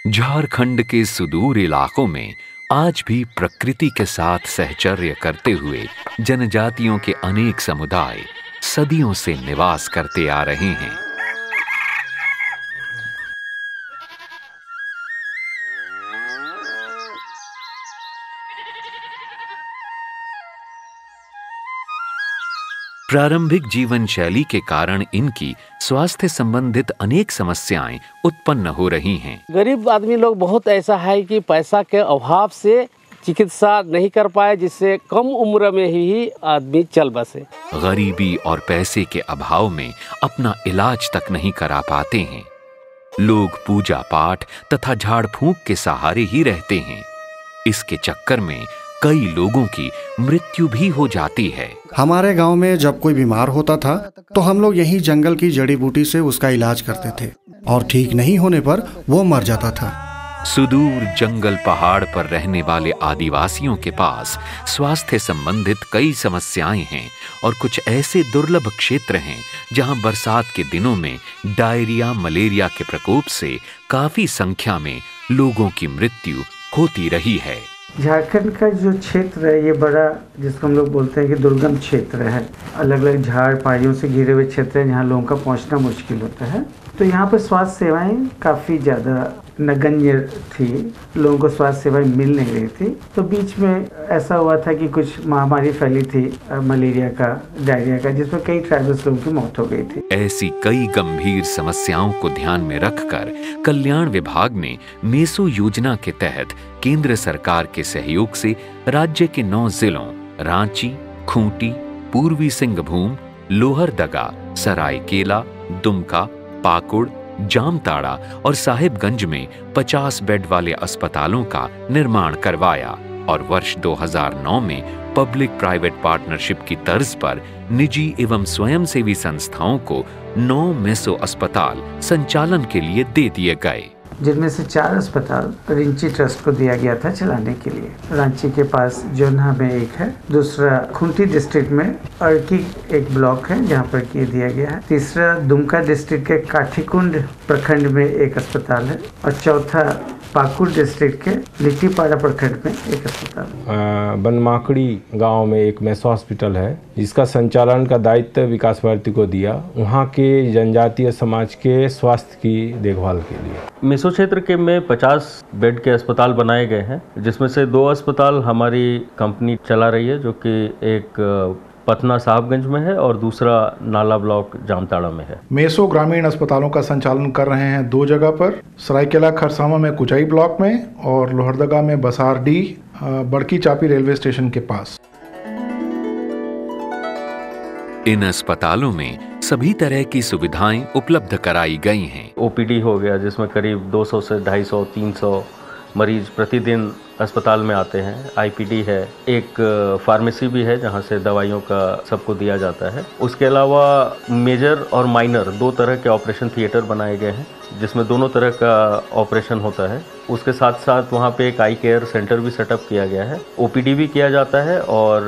झारखंड के सुदूर इलाकों में आज भी प्रकृति के साथ सहचर्य करते हुए जनजातियों के अनेक समुदाय सदियों से निवास करते आ रहे हैं। प्रारंभिक जीवन शैली के कारण इनकी स्वास्थ्य संबंधित अनेक समस्याएं उत्पन्न हो रही हैं। गरीब आदमी लोग बहुत ऐसा है कि पैसा के अभाव से चिकित्सा नहीं कर पाए, जिससे कम उम्र में ही आदमी चल बसे। गरीबी और पैसे के अभाव में अपना इलाज तक नहीं करा पाते हैं। लोग पूजा पाठ तथा झाड़ फूंक के सहारे ही रहते हैं। इसके चक्कर में कई लोगों की मृत्यु भी हो जाती है। हमारे गांव में जब कोई बीमार होता था तो हम लोग यही जंगल की जड़ी बूटी से उसका इलाज करते थे और ठीक नहीं होने पर वो मर जाता था। सुदूर जंगल पहाड़ पर रहने वाले आदिवासियों के पास स्वास्थ्य संबंधित कई समस्याएं हैं और कुछ ऐसे दुर्लभ क्षेत्र हैं जहां बरसात के दिनों में डायरिया मलेरिया के प्रकोप से काफी संख्या में लोगों की मृत्यु होती रही है। झारखंड का जो क्षेत्र है ये बड़ा, जिसको हम लोग बोलते हैं कि दुर्गम क्षेत्र है। अलग अलग झाड़ पहाड़ियों से घिरे हुए क्षेत्र है जहाँ लोगों का पहुँचना मुश्किल होता है। तो यहाँ पर स्वास्थ्य सेवाएं काफ़ी ज़्यादा नगण्य थी, लोगों को स्वास्थ्य सेवाएं मिल नहीं रही थी। तो बीच में ऐसा हुआ था कि कुछ महामारी फैली थी मलेरिया का, डायरिया का, जिसमें कई ट्राइबल्स लोगों की मौत हो गई थी। ऐसी कई गंभीर समस्याओं को ध्यान में रखकर कल्याण विभाग ने मेसो योजना के तहत केंद्र सरकार के सहयोग से राज्य के 9 जिलों रांची, खूंटी, पूर्वी सिंहभूम, लोहरदगा, सरायकेला, दुमका, पाकुड़, जामताड़ा और साहिबगंज में 50 बेड वाले अस्पतालों का निर्माण करवाया और वर्ष 2009 में पब्लिक प्राइवेट पार्टनरशिप की तर्ज पर निजी एवं स्वयंसेवी संस्थाओं को 9 मेसो अस्पताल संचालन के लिए दे दिए गए, जिनमें से 4 अस्पताल रिंची ट्रस्ट को दिया गया था चलाने के लिए। रांची के पास जोन्हा में एक है, दूसरा खूंटी डिस्ट्रिक्ट में अर्की एक ब्लॉक है जहां पर ये दिया गया है, तीसरा दुमका डिस्ट्रिक्ट के काठीकुंड प्रखंड में एक अस्पताल है और चौथा पाकुड़ डिस्ट्रिक्ट के लिट्टीपाड़ा प्रखंड में एक अस्पताल। बनमाकड़ी गांव में एक मेसो हॉस्पिटल है जिसका संचालन का दायित्व विकास भारती को दिया, वहां के जनजातीय समाज के स्वास्थ्य की देखभाल के लिए। मेसो क्षेत्र के में 50 बेड के अस्पताल बनाए गए हैं, जिसमें से 2 अस्पताल हमारी कंपनी चला रही है, जो कि एक पटना साहिबगंज में है और दूसरा नाला ब्लॉक जामताड़ा में है। मेसो ग्रामीण अस्पतालों का संचालन कर रहे हैं 2 जगह पर, सरायकेला खरसामा में कुचाई ब्लॉक में और लोहरदगा में बसारडी बड़की चापी रेलवे स्टेशन के पास। इन अस्पतालों में सभी तरह की सुविधाएं उपलब्ध कराई गई हैं। ओपीडी हो गया, जिसमें करीब 200 से 250 300 मरीज प्रतिदिन अस्पताल में आते हैं। आईपीडी है, एक फार्मेसी भी है जहां से दवाइयों का सबको दिया जाता है। उसके अलावा मेजर और माइनर 2 तरह के ऑपरेशन थिएटर बनाए गए हैं, जिसमें दोनों तरह का ऑपरेशन होता है। उसके साथ साथ वहां पे एक आई केयर सेंटर भी सेटअप किया गया है। ओपीडी भी किया जाता है और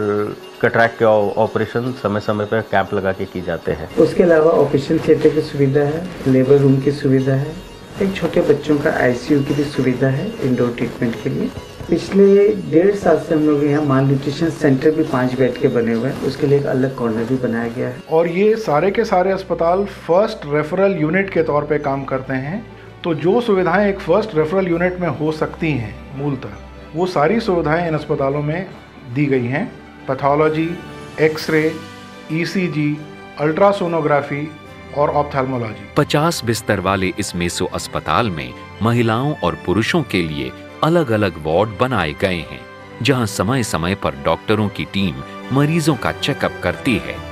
कैटरैक्ट के ऑपरेशन समय समय पर कैंप लगा के की जाते हैं। उसके अलावा ऑपरेशन थिएटर की सुविधा है, लेबर रूम की सुविधा है, एक छोटे बच्चों का आईसीयू की भी सुविधा है इंडोर ट्रीटमेंट के लिए। पिछले 1.5 साल से हम लोग यहाँ माल न्यूट्रिशन सेंटर भी 5 बेड के बने हुए हैं, उसके लिए एक अलग कॉर्नर भी बनाया गया है। और ये सारे के सारे अस्पताल फर्स्ट रेफरल यूनिट के तौर पे काम करते हैं। तो जो सुविधाएं एक फर्स्ट रेफरल यूनिट में हो सकती हैं मूलतः, वो सारी सुविधाएं इन अस्पतालों में दी गई हैं। पैथोलॉजी, एक्सरे, ईसीजी, अल्ट्रासोनोग्राफी और ऑप्थेल्मोलॉजी। 50 बिस्तर वाले इस मेसो अस्पताल में महिलाओं और पुरुषों के लिए अलग अलग वार्ड बनाए गए हैं, जहां समय समय पर डॉक्टरों की टीम मरीजों का चेकअप करती है।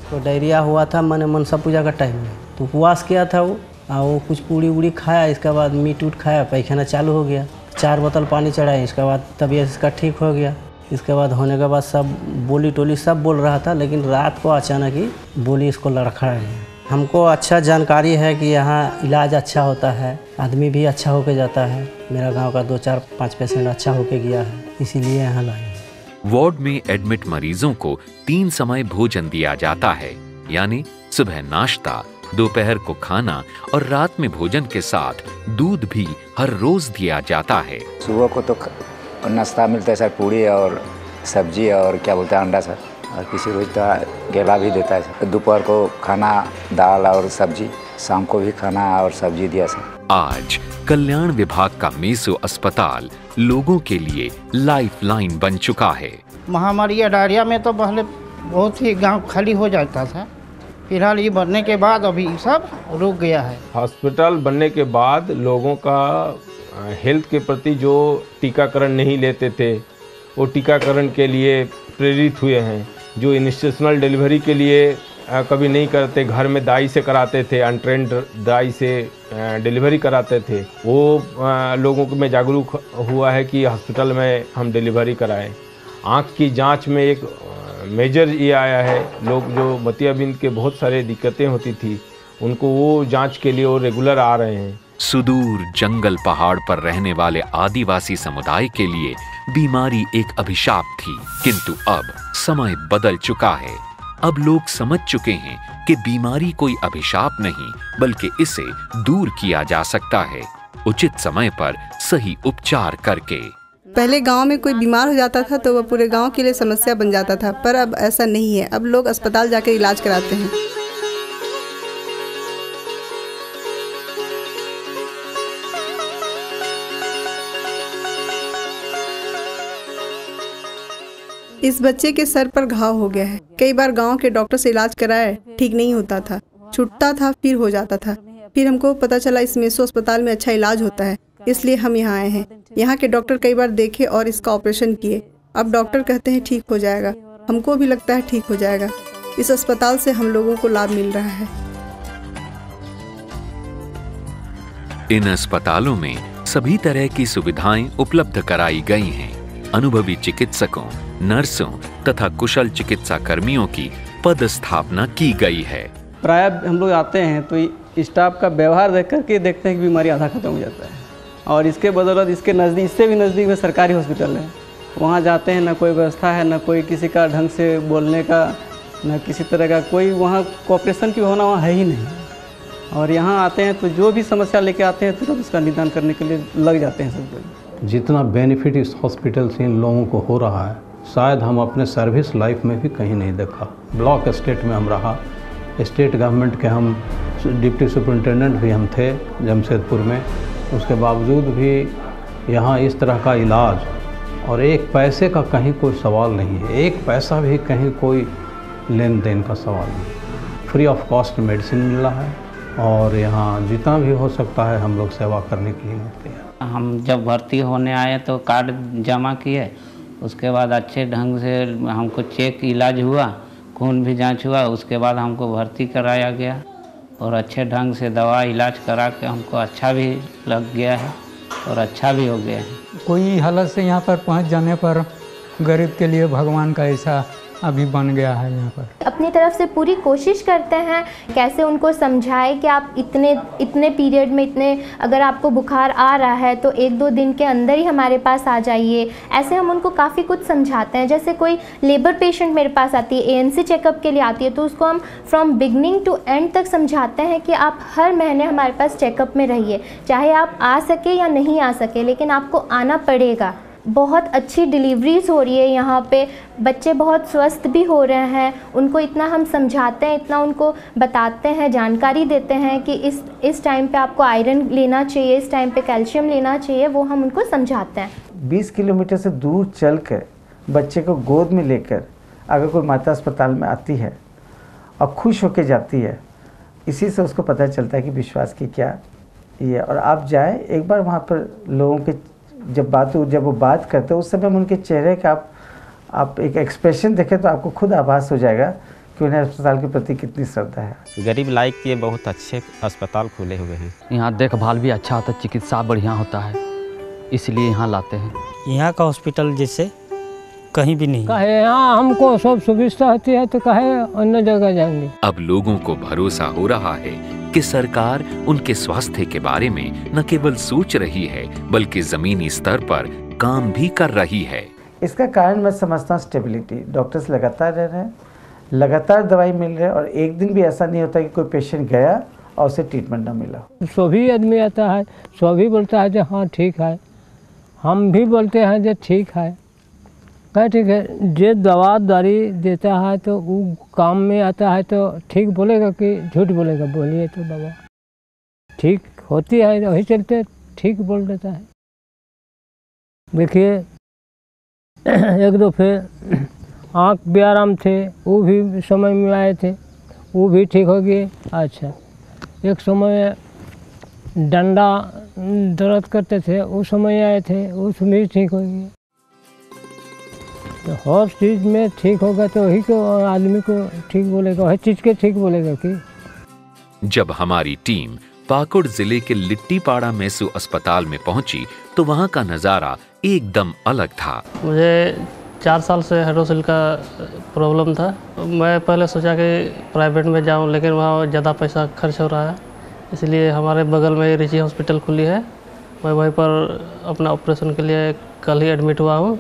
तो डायरिया हुआ था मैंने मनसा पूजा का टाइम में, तो उपवास किया था वो कुछ पूड़ी उड़ी खाया, इसके बाद मीट उट खाया, पैखाना चालू हो गया। 4 बोतल पानी चढ़ाया, इसके बाद तबीयत इसका ठीक हो गया। इसके बाद होने के बाद सब बोली टोली सब बोल रहा था, लेकिन रात को अचानक ही बोली इसको लड़खड़ा है। हमको अच्छा जानकारी है कि यहाँ इलाज अच्छा होता है, आदमी भी अच्छा होके जाता है। मेरा गांव का 2-4-5 पेशेंट अच्छा होके गया है, इसीलिए यहाँ लाए हैं। वार्ड में एडमिट मरीजों को 3 समय भोजन दिया जाता है, यानी सुबह नाश्ता, दोपहर को खाना और रात में भोजन के साथ दूध भी हर रोज दिया जाता है। सुबह को तो नाश्ता मिलता है सर, पूड़ी और सब्जी और क्या बोलते हैं अंडा सर, और किसी रोज तो केला भी देता है सर। दोपहर को खाना दाल और सब्जी, शाम को भी खाना और सब्जी दिया सर। आज कल्याण विभाग का मेसो अस्पताल लोगों के लिए लाइफलाइन बन चुका है। महामारी या डायरिया में तो पहले बहुत ही गांव खाली हो जाता था, फिलहाल ये बनने के बाद अभी सब रुक गया है। हॉस्पिटल बनने के बाद लोगों का हेल्थ के प्रति जो टीकाकरण नहीं लेते थे वो टीकाकरण के लिए प्रेरित हुए हैं। जो इंस्टीट्यूशनल डिलीवरी के लिए कभी नहीं करते, घर में दाई से कराते थे, अनट्रेंड दाई से डिलीवरी कराते थे, वो लोगों में जागरूक हुआ है कि हॉस्पिटल में हम डिलीवरी कराएं। आँख की जांच में एक मेजर ये आया है, लोग जो मोतियाबिंद के बहुत सारे दिक्कतें होती थी उनको वो जांच के लिए वो रेगुलर आ रहे हैं। सुदूर जंगल पहाड़ पर रहने वाले आदिवासी समुदाय के लिए बीमारी एक अभिशाप थी, किंतु अब समय बदल चुका है। अब लोग समझ चुके हैं कि बीमारी कोई अभिशाप नहीं बल्कि इसे दूर किया जा सकता है, उचित समय पर सही उपचार करके। पहले गांव में कोई बीमार हो जाता था तो वह पूरे गांव के लिए समस्या बन जाता था, पर अब ऐसा नहीं है। अब लोग अस्पताल जाकर इलाज कराते हैं। इस बच्चे के सर पर घाव हो गया है। कई बार गांव के डॉक्टर से इलाज कराए, ठीक नहीं होता था, छूटता था फिर हो जाता था। फिर हमको पता चला इस मेसो अस्पताल में अच्छा इलाज होता है, इसलिए हम यहाँ आए हैं। यहाँ के डॉक्टर कई बार देखे और इसका ऑपरेशन किए। अब डॉक्टर कहते हैं ठीक हो जाएगा, हमको भी लगता है ठीक हो जाएगा। इस अस्पताल से हम लोगों को लाभ मिल रहा है। इन अस्पतालों में सभी तरह की सुविधाएं उपलब्ध कराई गई हैं। अनुभवी चिकित्सकों, नर्सों तथा कुशल चिकित्सा कर्मियों की पदस्थापना की गई है। प्राय हम लोग आते हैं तो स्टाफ का व्यवहार देख करके देखते हैं कि बीमारी आधा खत्म हो जाता है। और इसके बदौलत इसके नज़दीक, इससे भी नज़दीक में सरकारी हॉस्पिटल है, वहाँ जाते हैं ना कोई व्यवस्था है, ना कोई किसी का ढंग से बोलने का, ना किसी तरह का कोई वहाँ कोऑपरेशन की होना वहाँ है ही नहीं। और यहाँ आते हैं तो जो भी समस्या लेके आते हैं तुरंत उसका निदान करने के लिए लग जाते हैं सब लोग। जितना बेनिफिट इस हॉस्पिटल से इन लोगों को हो रहा है शायद हम अपने सर्विस लाइफ में भी कहीं नहीं देखा। ब्लॉक स्टेट में हम रहा, स्टेट गवर्नमेंट के हम डिप्टी सुपरिटेंडेंट भी हम थे जमशेदपुर में, उसके बावजूद भी यहाँ इस तरह का इलाज और एक पैसे का कहीं कोई सवाल नहीं है, एक पैसा भी कहीं कोई लेन देन का सवाल नहीं। फ्री ऑफ कॉस्ट मेडिसिन मिल रहा है और यहाँ जितना भी हो सकता है हम लोग सेवा करने के लिए मिलते हैं। हम जब भर्ती होने आए तो कार्ड जमा किए, उसके बाद अच्छे ढंग से हमको चेक इलाज हुआ, खून भी जांच हुआ, उसके बाद हमको भर्ती कराया गया और अच्छे ढंग से दवा इलाज करा के हमको अच्छा भी लग गया है और अच्छा भी हो गया है। कोई हालत से यहाँ पर पहुँच जाने पर गरीब के लिए भगवान का ऐसा अभी बन गया है। यहाँ पर अपनी तरफ से पूरी कोशिश करते हैं कैसे उनको समझाए कि आप इतने पीरियड में अगर आपको बुखार आ रहा है तो 1-2 दिन के अंदर ही हमारे पास आ जाइए। ऐसे हम उनको काफ़ी कुछ समझाते हैं। जैसे कोई लेबर पेशेंट मेरे पास आती है, ANC चेकअप के लिए आती है, तो उसको हम फ्रॉम बिगनिंग टू एंड तक समझाते हैं कि आप हर महीने हमारे पास चेकअप में रहिए, चाहे आप आ सके या नहीं आ सके, लेकिन आपको आना पड़ेगा। बहुत अच्छी डिलीवरीज हो रही है यहाँ पे, बच्चे बहुत स्वस्थ भी हो रहे हैं। उनको इतना हम समझाते हैं, इतना उनको बताते हैं, जानकारी देते हैं कि इस टाइम पे आपको आयरन लेना चाहिए, इस टाइम पे कैल्शियम लेना चाहिए, वो हम उनको समझाते हैं। 20 किलोमीटर से दूर चलकर बच्चे को गोद में लेकर अगर कोई माता अस्पताल में आती है और खुश होकर जाती है, इसी से उसको पता चलता है कि विश्वास की क्या ये। और आप जाएँ एक बार वहाँ पर, लोगों के जब वो बात करते हैं उस समय में उनके चेहरे का आप एक एक्सप्रेशन देखें तो आपको खुद आभास हो जाएगा कि उन्हें अस्पताल के प्रति कितनी श्रद्धा है। गरीब लायक के बहुत अच्छे अस्पताल खुले हुए हैं। यहाँ देखभाल भी अच्छा होता है, चिकित्सा बढ़िया होता है, इसलिए यहाँ लाते हैं। यहाँ का हॉस्पिटल जैसे कहीं भी नहीं। कहे यहाँ हमको सब सुविधा होती है तो कहे अन्य जगह जाएंगे। अब लोगों को भरोसा हो रहा है कि सरकार उनके स्वास्थ्य के बारे में न केवल सोच रही है बल्कि जमीनी स्तर पर काम भी कर रही है। इसका कारण मैं समझता हूँ स्टेबिलिटी। डॉक्टर्स लगातार रह रहे हैं, लगातार दवाई मिल रही है और एक दिन भी ऐसा नहीं होता कि कोई पेशेंट गया और उसे ट्रीटमेंट ना मिला। सभी आदमी आता है, सभी बोलता है जो हाँ ठीक है, हम भी बोलते हैं जो ठीक है। क्या ठीक है, जो दवा दारी देता है तो वो काम में आता है तो ठीक बोलेगा कि झूठ बोलेगा? बोलिए तो दवा ठीक होती है, वही चलते ठीक बोल देता है। देखिए एक दो फिर आँख भी आराम थे, वो भी समय में आए थे, वो भी ठीक हो गए। अच्छा एक समय डंडा दर्द करते थे, उस समय आए थे, उसमें भी ठीक हो गए। तो हर चीज़ में ठीक होगा तो वही को आदमी को ठीक बोलेगा, हर चीज़ के ठीक बोलेगा कि। जब हमारी टीम पाकुड़ जिले के लिट्टीपाड़ा मेसू अस्पताल में पहुंची तो वहां का नजारा एकदम अलग था। मुझे 4 साल से हाइड्रोसिल का प्रॉब्लम था। मैं पहले सोचा कि प्राइवेट में जाऊं, लेकिन वहाँ ज़्यादा पैसा खर्च हो रहा है, इसलिए हमारे बगल में रिची हॉस्पिटल खुली है। मैं वहीं पर अपना ऑपरेशन के लिए कल ही एडमिट हुआ हूँ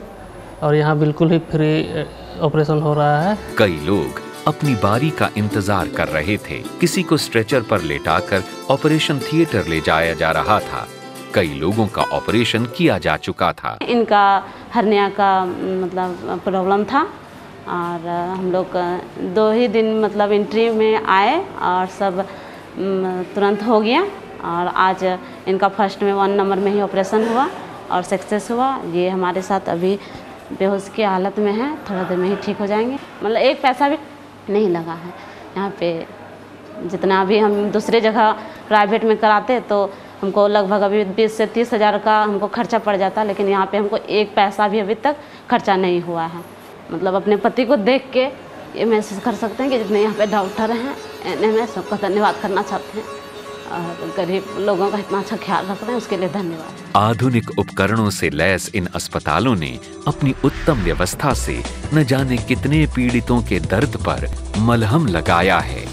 और यहाँ बिल्कुल ही फ्री ऑपरेशन हो रहा है। कई लोग अपनी बारी का इंतजार कर रहे थे। किसी को स्ट्रेचर पर लेटाकर ऑपरेशन थिएटर ले जाया जा रहा था। कई लोगों का ऑपरेशन किया जा चुका था। इनका हर्निया का मतलब प्रॉब्लम था और हम लोग 2 ही दिन मतलब एंट्री में आए और सब तुरंत हो गया और आज इनका फर्स्ट में 1 नंबर में ही ऑपरेशन हुआ और सक्सेस हुआ। ये हमारे साथ अभी बेहोश की हालत में है, थोड़ा देर में ही ठीक हो जाएंगे। मतलब एक पैसा भी नहीं लगा है यहाँ पे। जितना भी हम दूसरे जगह प्राइवेट में कराते तो हमको लगभग अभी 20 से 30 हज़ार का हमको खर्चा पड़ जाता, लेकिन यहाँ पे हमको एक पैसा भी अभी तक खर्चा नहीं हुआ है। मतलब अपने पति को देख के ये महसूस कर सकते हैं कि जितने यहाँ पे डॉक्टर हैं इन्हें मैं सबका धन्यवाद करना चाहते हैं और गरीब लोगों का इतना अच्छा ख्याल रख रहे हैं, उसके लिए धन्यवाद। आधुनिक उपकरणों से लैस इन अस्पतालों ने अपनी उत्तम व्यवस्था से न जाने कितने पीड़ितों के दर्द पर मलहम लगाया है।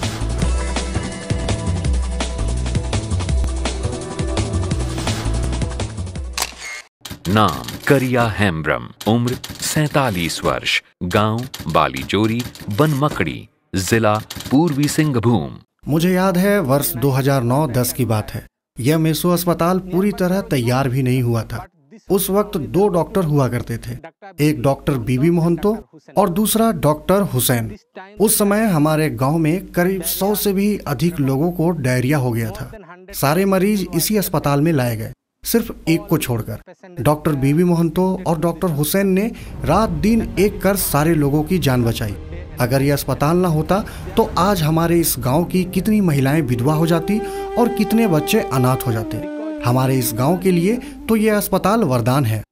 नाम करिया हेम्ब्रम, उम्र 47 वर्ष, गांव बालीजोरी, बनमकड़ी, जिला पूर्वी सिंहभूम। मुझे याद है वर्ष 2009-10 की बात है। यह मेसो अस्पताल पूरी तरह तैयार भी नहीं हुआ था। उस वक्त 2 डॉक्टर हुआ करते थे, एक डॉक्टर बीबी मोहंतो और दूसरा डॉक्टर हुसैन। उस समय हमारे गांव में करीब 100 से भी अधिक लोगों को डायरिया हो गया था। सारे मरीज इसी अस्पताल में लाए गए, सिर्फ एक को छोड़कर। डॉक्टर बीबी मोहंतो और डॉक्टर हुसैन ने रात दिन एक कर सारे लोगों की जान बचाई। अगर यह अस्पताल ना होता तो आज हमारे इस गांव की कितनी महिलाएं विधवा हो जाती और कितने बच्चे अनाथ हो जाते। हमारे इस गांव के लिए तो यह अस्पताल वरदान है।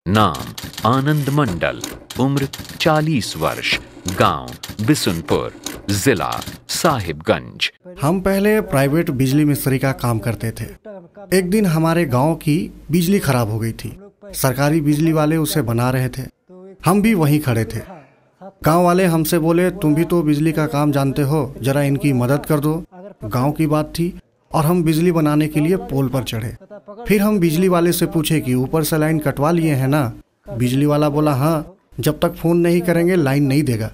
नाम आनंद मंडल, उम्र 40 वर्ष, गांव बिसुनपुर, जिला साहिबगंज। हम पहले प्राइवेट बिजली मिस्त्री का काम करते थे। एक दिन हमारे गांव की बिजली खराब हो गई थी। सरकारी बिजली वाले उसे बना रहे थे, हम भी वहीं खड़े थे। गांव वाले हमसे बोले, तुम भी तो बिजली का काम जानते हो, जरा इनकी मदद कर दो। गांव की बात थी और हम बिजली बनाने के लिए पोल पर चढ़े। फिर हम बिजली वाले से पूछे कि ऊपर से लाइन कटवा लिए हैं ना? बिजली वाला बोला हाँ, जब तक फोन नहीं करेंगे लाइन नहीं देगा।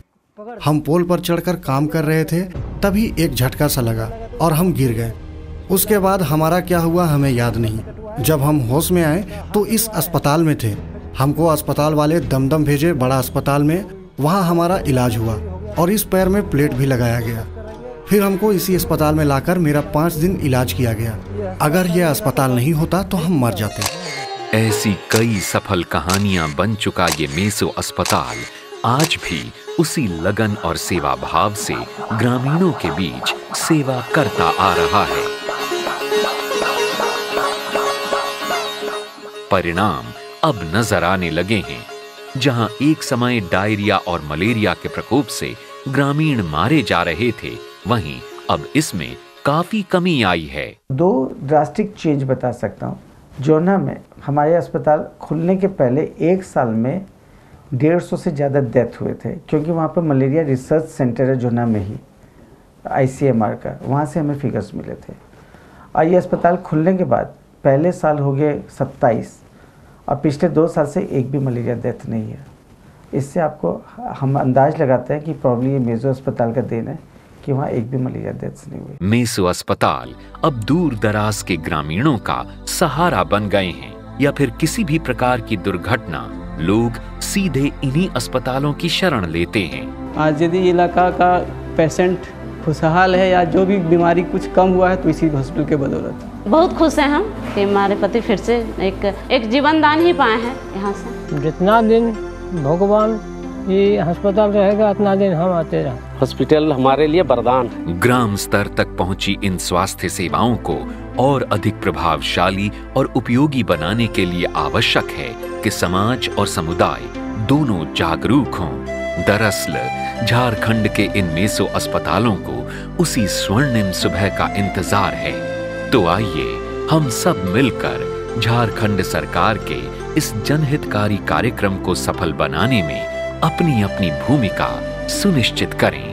हम पोल पर चढ़कर काम कर रहे थे, तभी एक झटका सा लगा और हम गिर गए। उसके बाद हमारा क्या हुआ हमें याद नहीं। जब हम होश में आए तो इस अस्पताल में थे। हमको अस्पताल वाले दमदम भेजे, बड़ा अस्पताल में। वहाँ हमारा इलाज हुआ और इस पैर में प्लेट भी लगाया गया। फिर हमको इसी अस्पताल में लाकर मेरा 5 दिन इलाज किया गया। अगर यह अस्पताल नहीं होता तो हम मर जाते। ऐसी कई सफल कहानियां बन चुका ये मेसो अस्पताल आज भी उसी लगन और सेवा भाव से ग्रामीणों के बीच सेवा करता आ रहा है। परिणाम अब नजर आने लगे हैं। जहां एक समय डायरिया और मलेरिया के प्रकोप से ग्रामीण मारे जा रहे थे, वहीं अब इसमें काफी कमी आई है। 2 ड्रास्टिक चेंज बता सकता हूँ। जोना में हमारे अस्पताल खुलने के पहले 1 साल में 150 से ज़्यादा डेथ हुए थे, क्योंकि वहाँ पर मलेरिया रिसर्च सेंटर है जोना में ही, ICMR का, वहाँ से हमें फिगर्स मिले थे। और ये अस्पताल खुलने के बाद पहले साल हो गए 27 और पिछले 2 साल से एक भी मलेरिया डेथ नहीं है। इससे आपको हम अंदाज लगाते हैं कि प्रॉब्लम ये मेसो अस्पताल का देन है कि वहाँ एक भी मलेरिया डेथ नहीं हुई। मेसो अस्पताल अब दूर दराज के ग्रामीणों का सहारा बन गए हैं, या फिर किसी भी प्रकार की दुर्घटना लोग सीधे इन्हीं अस्पतालों की शरण लेते हैं। आज यदि इलाका का पेशेंट खुशहाल है या जो भी बीमारी कुछ कम हुआ है तो इसी हॉस्पिटल के बदौलत बहुत खुश हैं हम कि हमारे पति फिर से एक जीवन दान ही पाए हैं यहाँ से। जितना दिन भगवान ये अस्पताल रहेगा उतना दिन हम आते रहे। हॉस्पिटल हमारे लिए वरदान। ग्राम स्तर तक पहुंची इन स्वास्थ्य सेवाओं को और अधिक प्रभावशाली और उपयोगी बनाने के लिए आवश्यक है कि समाज और समुदाय दोनों जागरूक हों। दरअसल झारखंड के इन मेसो अस्पतालों को उसी स्वर्णिम सुबह का इंतजार है। तो आइए हम सब मिलकर झारखंड सरकार के इस जनहितकारी कार्यक्रम को सफल बनाने में अपनी अपनी भूमिका सुनिश्चित करें।